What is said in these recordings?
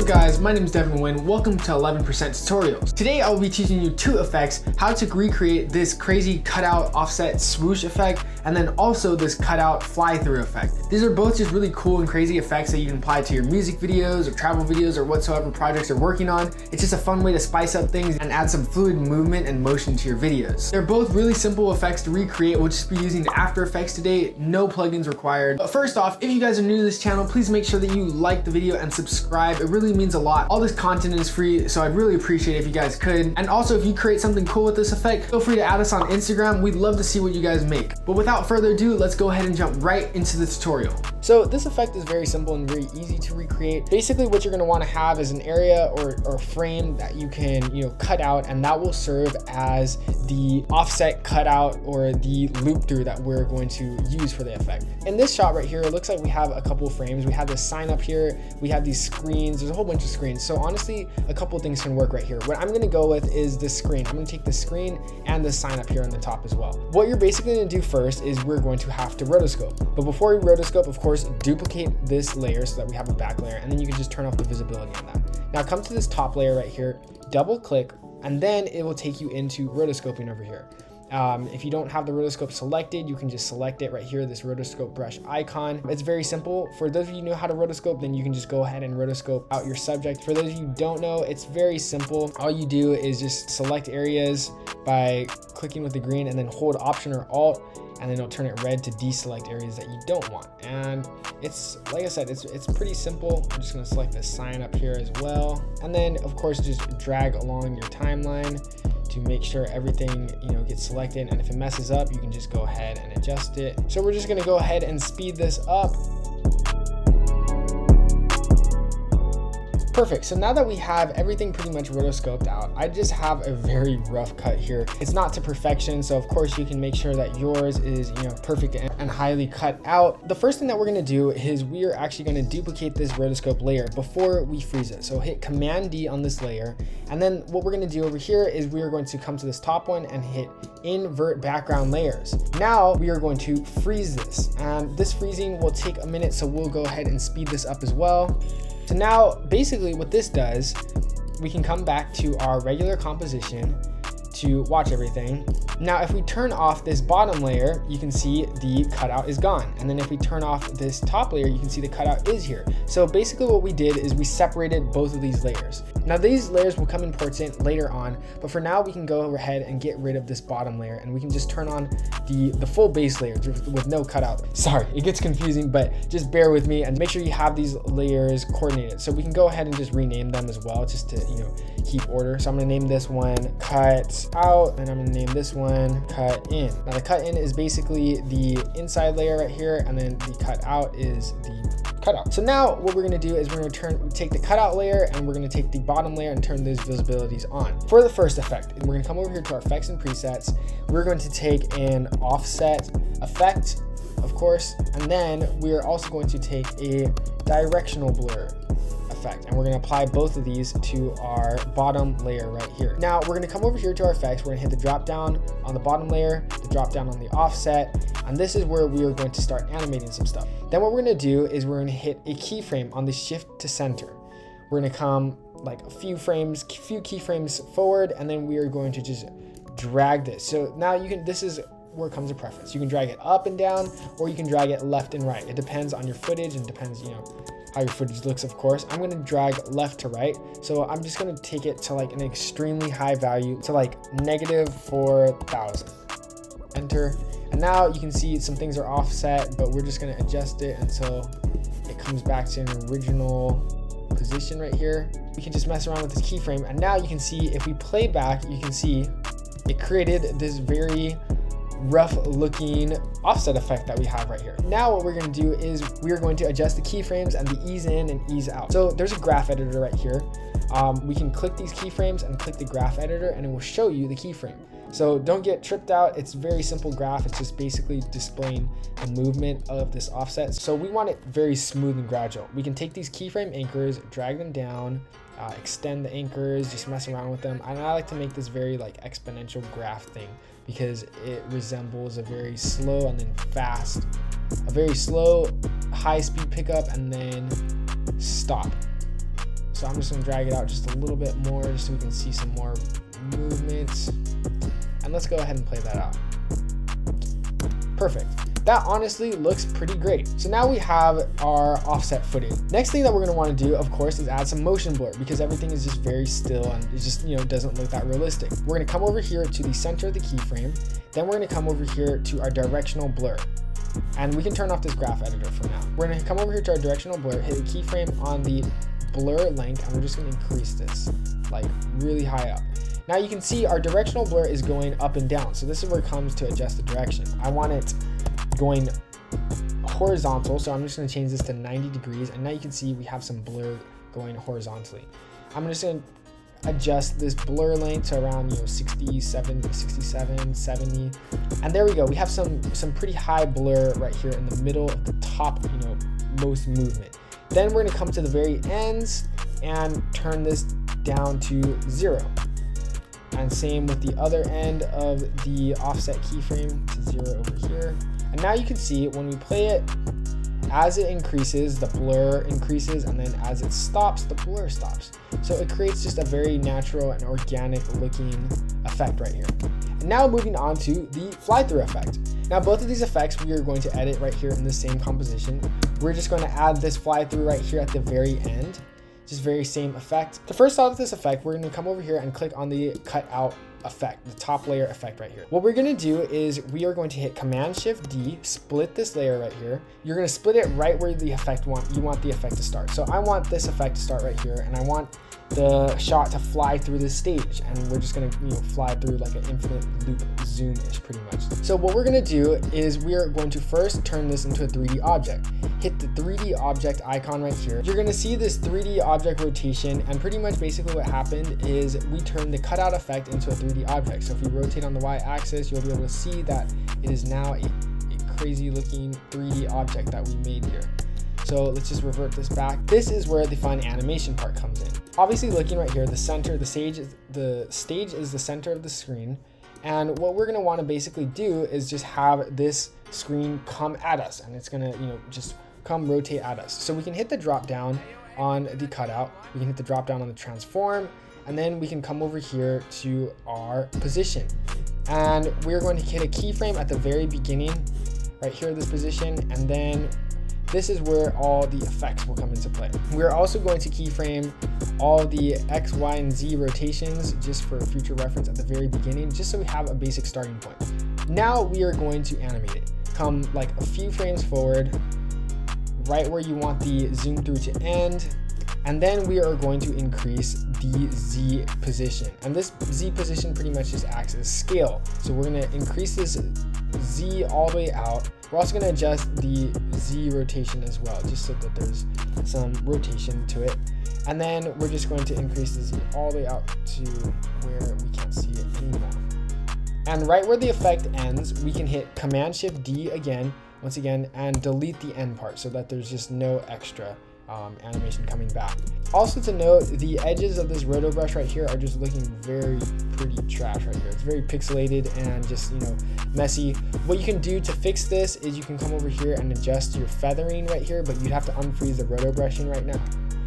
up guys, my name is Devin Huynh. Welcome to 11% Tutorials. Today I will be teaching you two effects, how to recreate this crazy cutout offset swoosh effect and then also this cutout fly through effect. These are both just really cool and crazy effects that you can apply to your music videos or travel videos or whatsoever projects you're working on. It's just a fun way to spice up things and add some fluid movement and motion to your videos. They're both really simple effects to recreate. We'll just be using After Effects today, no plugins required. But first off, if you guys are new to this channel, please make sure that you like the video and subscribe. It really means a lot. All this content is free, so I'd really appreciate it if you guys could. And also, if you create something cool with this effect, feel free to add us on Instagram. We'd love to see what you guys make. But without further ado, let's go ahead and jump right into the tutorial. So this effect is very simple and very easy to recreate. Basically, what you're going to want to have is an area or frame that you can, cut out, and that will serve as the offset cutout or the loop through that we're going to use for the effect. In this shot right here, it looks like we have a couple of frames. We have this sign up here. We have these screens. There's a whole bunch of screens. So honestly, a couple of things can work right here. What I'm going to go with is the screen. I'm going to take the screen and the sign up here on the top as well. What you're basically going to do first is we're going to have to rotoscope. But before we rotoscope, of course, duplicate this layer so that we have a back layer, and then you can just turn off the visibility on that. Now come to this top layer right here, double click, and then it will take you into rotoscoping over here. If you don't have the rotoscope selected, you can just select it right here, this rotoscope brush icon. It's very simple. For those of you who know how to rotoscope, then you can just go ahead and rotoscope out your subject. For those of you who don't know, it's very simple. All you do is just select areas by clicking with the green and then hold Option or Alt, and then it'll turn it red to deselect areas that you don't want. And it's, like I said, it's pretty simple. I'm just gonna select the sign up here as well. And then of course, just drag along your timeline to make sure everything gets selected, and if it messes up, you can just go ahead and adjust it. So we're just gonna go ahead and speed this up. Perfect. So now that we have everything pretty much rotoscoped out, I just have a very rough cut here. It's not to perfection, so of course you can make sure that yours is perfect and highly cut out. The first thing that we're going to do is we are actually going to duplicate this rotoscope layer before we freeze it. So hit Command D on this layer, and then what we're going to do over here is we are going to come to this top one and hit Invert Background Layers. Now we are going to freeze this, and this freezing will take a minute, so we'll go ahead and speed this up as well. So now basically what this does, we can come back to our regular composition to watch everything. Now if we turn off this bottom layer, you can see the cutout is gone. And then if we turn off this top layer, you can see the cutout is here. So basically what we did is we separated both of these layers. Now these layers will come important later on, but for now we can go ahead and get rid of this bottom layer, and we can just turn on the full base layer with no cutout. Sorry, it gets confusing, but just bear with me and make sure you have these layers coordinated. So we can go ahead and just rename them as well, just to keep order. So I'm gonna name this one Cut Out, and I'm gonna name this one Cut In. Now the Cut In is basically the inside layer right here, and then the Cut Out is the cutout. So now what we're going to do is we're going to take the cutout layer and we're going to take the bottom layer and turn those visibilities on. For the first effect, we're going to come over here to our effects and presets. We're going to take an offset effect, of course, and then we are also going to take a directional blur effect, and we're going to apply both of these to our bottom layer right here. Now we're going to come over here to our effects. We're going to hit the drop down on the bottom layer, the drop down on the offset, and this is where we are going to start animating some stuff. Then what we're going to do is we're going to hit a keyframe on the shift to center. We're going to come like a few keyframes forward, and then we are going to just drag this. So now this is where comes a preference. You can drag it up and down, or you can drag it left and right. It depends on your footage and depends, how your footage looks, of course. I'm gonna drag left to right. So I'm just gonna take it to like an extremely high value, to like -4,000. Enter. And now you can see some things are offset, but we're just gonna adjust it until it comes back to an original position right here. We can just mess around with this keyframe. And now you can see, if we play back, you can see it created this very rough looking offset effect that we have right here. Now what we're going to do is we are going to adjust the keyframes and the ease in and ease out. So there's a graph editor right here. We can click these keyframes and click the graph editor, and it will show you the keyframe. So don't get tripped out. It's a very simple graph. It's just basically displaying the movement of this offset. So we want it very smooth and gradual. We can take these keyframe anchors, drag them down, extend the anchors, just mess around with them. And I like to make this very like exponential graph thing, because it resembles a very slow and then fast, a very slow high speed pickup and then stop. So I'm just gonna drag it out just a little bit more just so we can see some more movements. And let's go ahead and play that out. Perfect. That honestly looks pretty great. So now we have our offset footage. Next thing that we're gonna wanna do, of course, is add some motion blur because everything is just very still and it just, doesn't look that realistic. We're gonna come over here to the center of the keyframe. Then we're gonna come over here to our directional blur. And we can turn off this graph editor for now. We're gonna come over here to our directional blur, hit the keyframe on the blur length, and we're just gonna increase this like really high up. Now you can see our directional blur is going up and down. So this is where it comes to adjust the direction. I want it going horizontal, so I'm just going to change this to 90 degrees, and now you can see we have some blur going horizontally. I'm just going to adjust this blur length to around 67, 70, and there we go. We have some pretty high blur right here in the middle at the top, most movement. Then we're going to come to the very ends and turn this down to 0. And same with the other end of the offset keyframe to 0 over here. And now you can see when we play it, as it increases, the blur increases, and then as it stops, the blur stops. So it creates just a very natural and organic looking effect right here. And now moving on to the fly-through effect. Now both of these effects we are going to edit right here in the same composition. We're just going to add this fly-through right here at the very end. Just very same effect. To first start with this effect, we're going to come over here and click on the cutout effect, the top layer effect right here. What we're going to do is we are going to hit Command-Shift-D, split this layer right here. You're going to split it right where the effect you want the effect to start. So I want this effect to start right here, and I want the shot to fly through the stage, and we're just going to fly through like an infinite loop zoom-ish pretty much. So what we're going to do is we are going to first turn this into a 3D object. Hit the 3D object icon right here. You're going to see this 3D object rotation, and pretty much basically what happened is we turned the cutout effect into a 3D object. So if we rotate on the y-axis, you'll be able to see that it is now a crazy looking 3D object that we made here. So let's just revert this back. This is where the fun animation part comes in. Obviously looking right here, the stage is the center of the screen. And what we're gonna wanna basically do is just have this screen come at us, and it's gonna, just come rotate at us. So we can hit the drop down on the cutout, we can hit the drop down on the transform, and then we can come over here to our position. And we're going to hit a keyframe at the very beginning, right here, this position, and then this is where all the effects will come into play. We're also going to keyframe all the X, Y, and Z rotations just for future reference at the very beginning, just so we have a basic starting point. Now we are going to animate it. Come like a few frames forward, right where you want the zoom through to end, and then we are going to increase the Z position. And this Z position pretty much just acts as scale. So we're gonna increase this Z all the way out. We're also gonna adjust the Z rotation as well, just so that there's some rotation to it. And then we're just going to increase the Z all the way out to where we can't see it anymore. And right where the effect ends, we can hit Command-Shift-D again, once again, and delete the end part so that there's just no extra animation coming back. Also to note, the edges of this roto brush right here are just looking very pretty trash right here. It's very pixelated and just, messy. What you can do to fix this is you can come over here and adjust your feathering right here, but you'd have to unfreeze the roto brushing right now.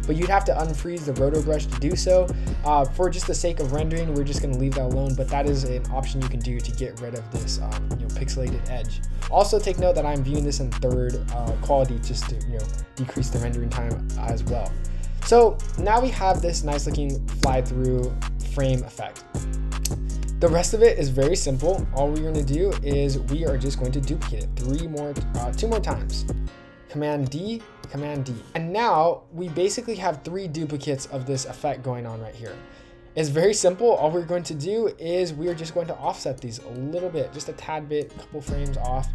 But you'd have to unfreeze the roto brush to do so. For just the sake of rendering, we're just gonna leave that alone, but that is an option you can do to get rid of this pixelated edge. Also take note that I'm viewing this in third quality just to decrease the rendering time as well. So now we have this nice looking fly through frame effect. The rest of it is very simple. All we're gonna do is we are just going to duplicate it two more times. Command D, Command D. And now we basically have 3 duplicates of this effect going on right here. It's very simple. All we're going to do is we're just going to offset these a little bit, just a tad bit, a couple frames off.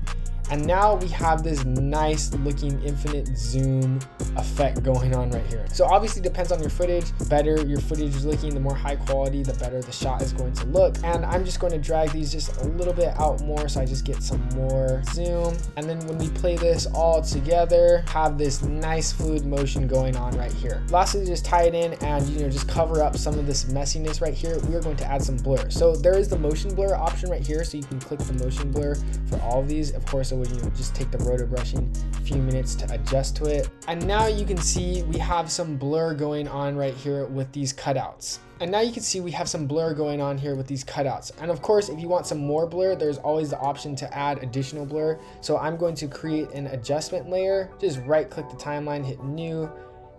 And now we have this nice looking infinite zoom effect going on right here. So obviously depends on your footage. The better your footage is looking, the more high quality, the better the shot is going to look. And I'm just going to drag these just a little bit out more so I just get some more zoom. And then when we play this all together, have this nice fluid motion going on right here. Lastly, just tie it in and just cover up some of this messiness right here. We are going to add some blur. So there is the motion blur option right here. So you can click the motion blur for all of these. Of course, it would just take the roto brushing few minutes to adjust to it. And now you can see we have some blur going on right here with these cutouts. And now you can see we have some blur going on here with these cutouts. And of course, if you want some more blur, there's always the option to add additional blur. So I'm going to create an adjustment layer. Just right click the timeline, hit new,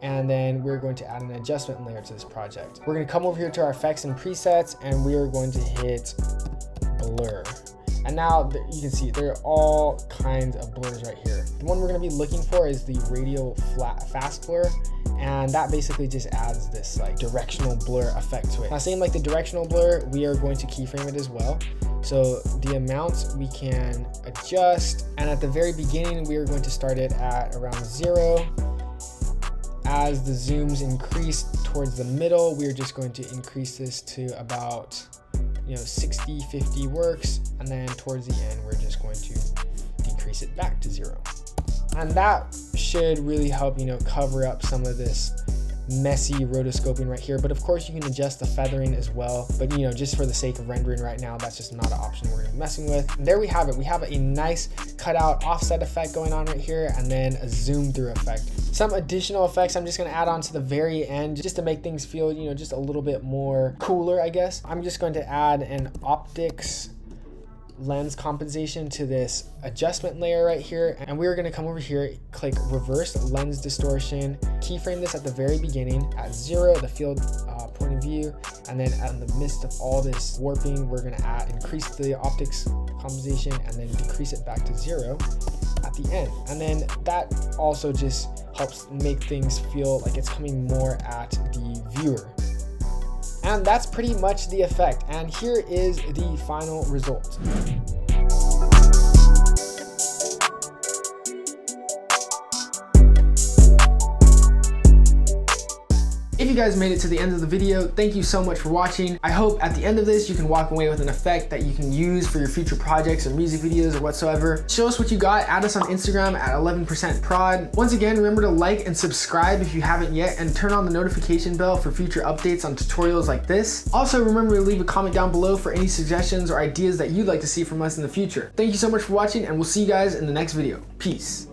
and then we're going to add an adjustment layer to this project. We're going to come over here to our effects and presets, and we are going to hit blur. And now you can see there are all kinds of blurs right here. The one we're going to be looking for is the radial fast blur, and that basically just adds this like directional blur effect to it. Now, same like the directional blur, we are going to keyframe it as well. So the amount we can adjust, and at the very beginning we are going to start it at around 0. As the zooms increase towards the middle, we're just going to increase this to about 60, 50 works, and then towards the end we're just going to decrease it back to 0. And that should really help cover up some of this messy rotoscoping right here. But of course you can adjust the feathering as well, but just for the sake of rendering right now, that's just not an option we're gonna be messing with. And there we have it. We have a nice cutout offset effect going on right here, and then a zoom through effect. Some additional effects I'm just gonna add on to the very end just to make things feel just a little bit more cooler, I guess. I'm just going to add an optics lens compensation to this adjustment layer right here, and we're going to come over here, click reverse lens distortion, keyframe this at the very beginning at 0, the field point of view, and then in the midst of all this warping, we're going to increase the optics compensation and then decrease it back to 0 at the end. And then that also just helps make things feel like it's coming more at the viewer. And that's pretty much the effect. And here is the final result. If you guys made it to the end of the video, thank you so much for watching. I hope at the end of this, you can walk away with an effect that you can use for your future projects or music videos or whatsoever. Show us what you got. Add us on Instagram at 11%prod. Once again, remember to like and subscribe if you haven't yet, and turn on the notification bell for future updates on tutorials like this. Also, remember to leave a comment down below for any suggestions or ideas that you'd like to see from us in the future. Thank you so much for watching, and we'll see you guys in the next video. Peace.